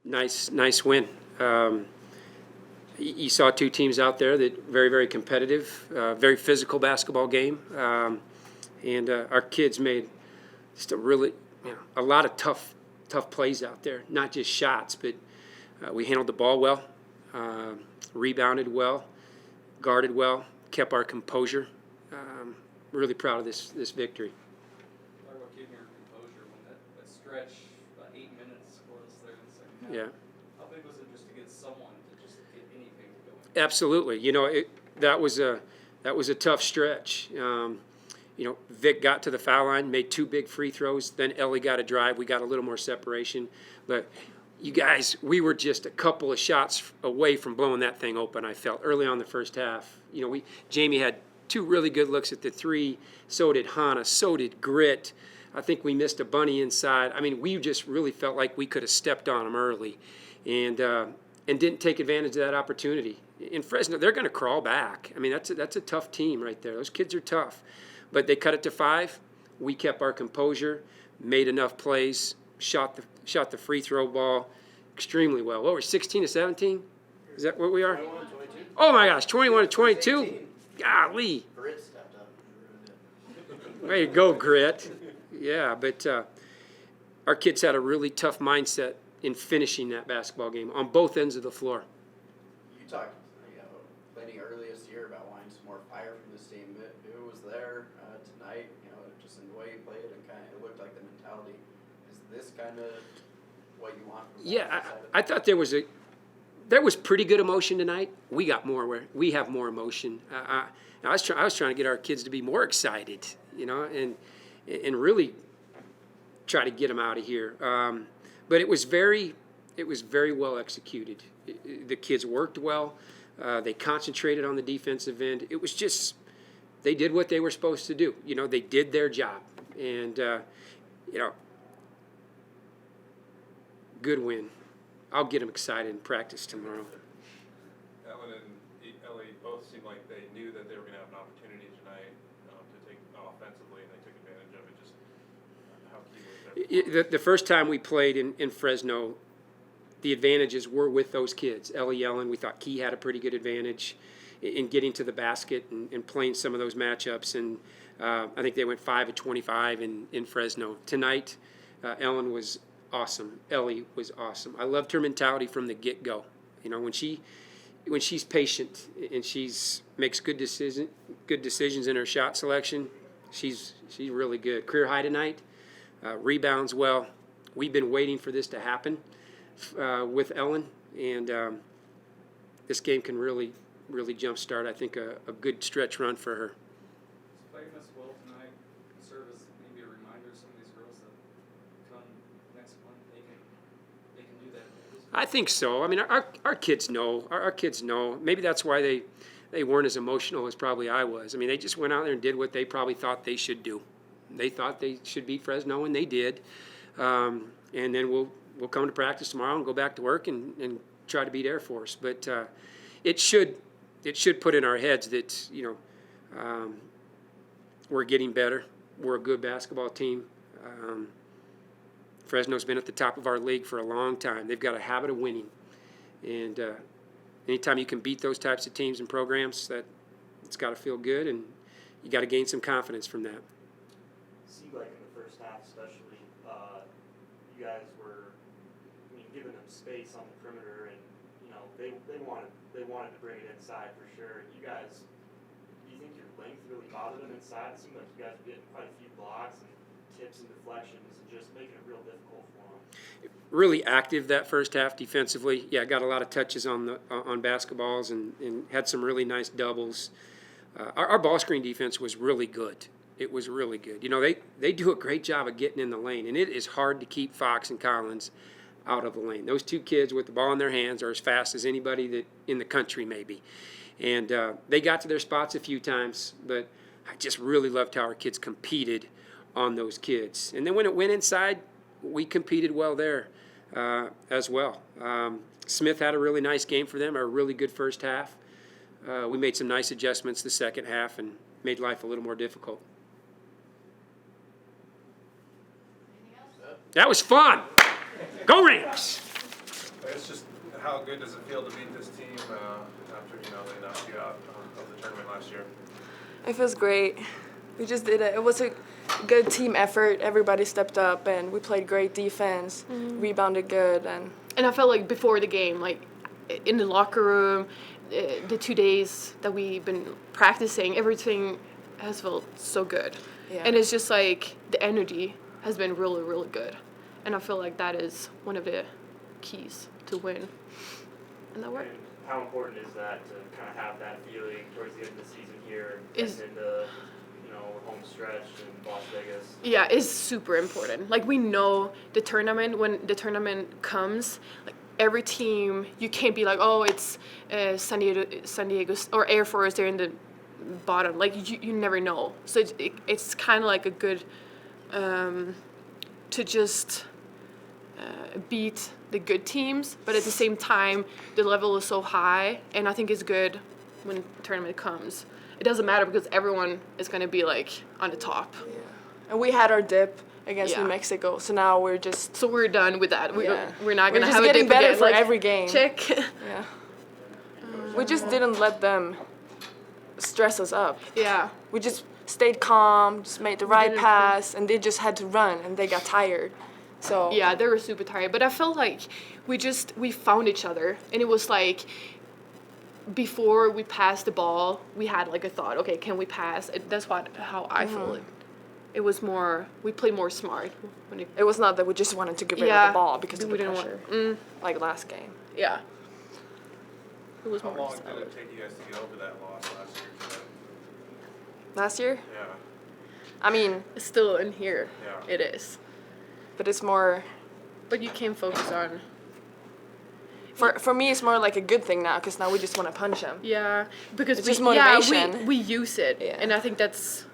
Nice win. You saw two teams out there that very competitive, very physical basketball game, and our kids made just a lot of tough plays out there. Not just shots, but we handled the ball well, rebounded well, guarded well, kept our composure. Really proud of this victory. Talk about keeping your composure when that stretch, about 8 minutes scoreless there in the second half. Yeah. How big was it just to get someone to just get anything going? Absolutely. That was a tough stretch. Vic got to the foul line, made two big free throws. Then Ellie got a drive. We got a little more separation. But you guys, we were just a couple of shots away from blowing that thing open, I felt, early on in the first half. Jamie had two really good looks at the three. So did Hannah. So did Grit. I think we missed a bunny inside. I mean, we just really felt like we could have stepped on them early and didn't take advantage of that opportunity. In Fresno, they're going to crawl back. I mean, that's a tough team right there. Those kids are tough. But they cut it to 5. We kept our composure, made enough plays, shot the free throw ball extremely well. What, we're 16 to 17? Is that what we are? 21 to 22. Oh my gosh, 21 to 22. Golly. Grit stepped up and ruined it. Way to go, Grit. Yeah, but our kids had a really tough mindset in finishing that basketball game on both ends of the floor. You talked plenty early this year about wanting some more fire from this team. It was there tonight, just in the way you played and it looked like the mentality. Is this kind of what you want from Yeah, I thought there was pretty good emotion tonight. We have more emotion. I was trying to get our kids to be more excited, and really try to get them out of here. But it was very well executed. The kids worked well. They concentrated on the defensive end. It was just they did what they were supposed to do. They did their job, and good win. I'll get them excited in practice tomorrow. Ellen and Ellie both seemed like they knew that they were going to have an opportunity tonight to take offensively, and they took advantage of it. Just how key was that? The first time we played in Fresno, the advantages were with those kids. Ellie, Ellen, we thought Key had a pretty good advantage in getting to the basket and playing some of those matchups. And I think they went 5 of 25 in Fresno. Tonight, Ellen was awesome. Ellie was awesome. I loved her mentality from the get-go. When she's patient and makes good decisions in her shot selection, she's really good. Career high tonight. Rebounds well. We've been waiting for this to happen with Ellen, and this game can really jumpstart, I think, a good stretch run for her. Playing this well tonight serve as maybe a reminder to some of these girls that come next month they can do that. I think so. I mean, our kids know. Our kids know. Maybe that's why they weren't as emotional as probably I was. I mean, they just went out there and did what they probably thought they should do. They thought they should beat Fresno, and they did. And then we'll come to practice tomorrow and go back to work and try to beat Air Force. But it should put in our heads that we're getting better. We're a good basketball team. Fresno's been at the top of our league for a long time. They've got a habit of winning, and anytime you can beat those types of teams and programs, it's got to feel good, and you got to gain some confidence from that. Seemed like in the first half, especially, you guys were giving them space on the perimeter, and they wanted to bring it inside for sure. You guys, do you think your length really bothered them inside? It seemed like you guys were getting quite a few blocks and tips and deflections, and just making it real difficult for them. Really active that first half defensively. Yeah, got a lot of touches on basketballs and had some really nice doubles. Our ball screen defense was really good. It was really good. They do a great job of getting in the lane, and it is hard to keep Fox and Collins out of the lane. Those two kids with the ball in their hands are as fast as anybody that in the country maybe. And they got to their spots a few times, but I just really loved how our kids competed on those kids. And then when it went inside, we competed well there as well. Smith had a really nice game for them, a really good first half. We made some nice adjustments the second half and made life a little more difficult. That was fun. Go Rams! I guess just how good does it feel to beat this team after they knocked you out of the tournament last year? It feels great. We just did it. It was a good team effort. Everybody stepped up, and we played great defense, rebounded good, and I felt like before the game, like in the locker room, the 2 days that we've been practicing, everything has felt so good. Yeah. And it's just like the energy has been really, really good. And I feel like that is one of the keys to win. And that worked. And how important is that to kind of have that feeling towards the end of the season here, Is- getting into home stretch in Las Vegas? Yeah, it's super important. Like we know the tournament, when the tournament comes, like every team, you can't be like, oh, it's San Diego or Air Force, they're in the bottom. Like you never know. So it's kind of like a good to just beat the good teams, but at the same time, the level is so high, and I think it's good when the tournament comes. It doesn't matter because everyone is going to be like on the top. and we had our dip against Yeah. New Mexico, so now we're just So we're done with that. We're not We're going to just have a getting dip better again. for Like, every game. Check. yeah. We just didn't let them stress us up. Yeah. We just stayed calm, just made the right didn't- pass, and they just had to run, and they got tired. So Yeah, they were super tired, but I felt like we found each other, and it was like before we passed the ball, we had like a thought, okay, can we pass? That's how I feel it. It was more, we played more smart. When it was not that we just wanted to get rid Yeah, of the ball because of we the didn't pressure, like last game. Yeah. It was How more long did solid. it take you guys to get over that loss last year? Last year, Yeah, I mean, It's still in here. Yeah. It is. but it's more But you can focus on, for me. It's more like a good thing now because now we just want to punch them. yeah, because It's just we motivation. use it, Yeah. and I think that's.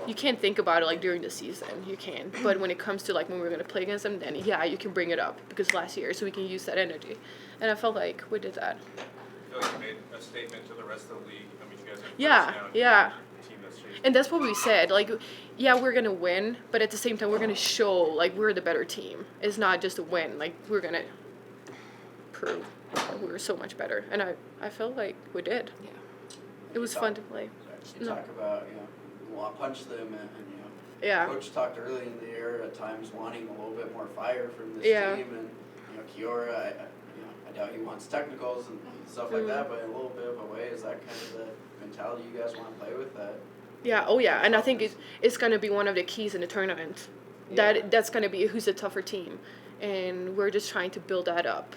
You can't think about it like during the season. You can, but when it comes to like when we're gonna play against them, then yeah, you can bring it up because last year, so we can use that energy, and I felt like we did that. I feel like you made a statement to the rest of the league. I mean, you guys are Yeah, first now, yeah. the team that's chasing. And that's what we said. Like, yeah, we're gonna win, but at the same time, we're gonna show like we're the better team. It's not just a win. Like we're gonna prove that we're so much better, and I felt like we did. Yeah. It was fun to play. You No. talk about, you want to punch them and Yeah. Coach talked early in the year at times wanting a little bit more fire from this Yeah. team, and Kiora, I doubt he wants technicals and stuff like that, but in a little bit of a way, is that kind of the mentality you guys want to play with? That Yeah. Oh yeah. And I think it's gonna be one of the keys in the tournament. Yeah. That's gonna be who's a tougher team, and we're just trying to build that up,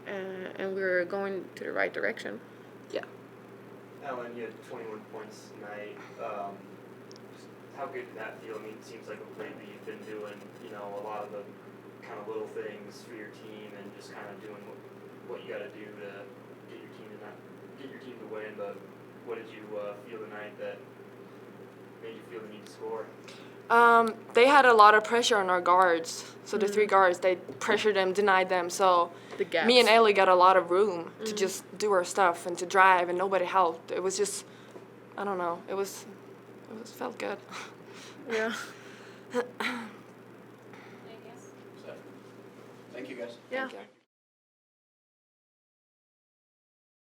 and we're going to the right direction. Alan, you had 21 points tonight. Just how good did that feel? I mean, it seems like lately you've been doing, a lot of the kind of little things for your team and just kind of doing what you got to do to get your team to win. But what did you feel tonight that made you feel the need to score? They had a lot of pressure on our guards. So the three guards, they pressured them, denied them. So The gaps. me and Ellie got a lot of room to just do our stuff and to drive, and nobody helped. It was just, I don't know. It felt good. Yeah. thank you guys. Yeah. Thank you.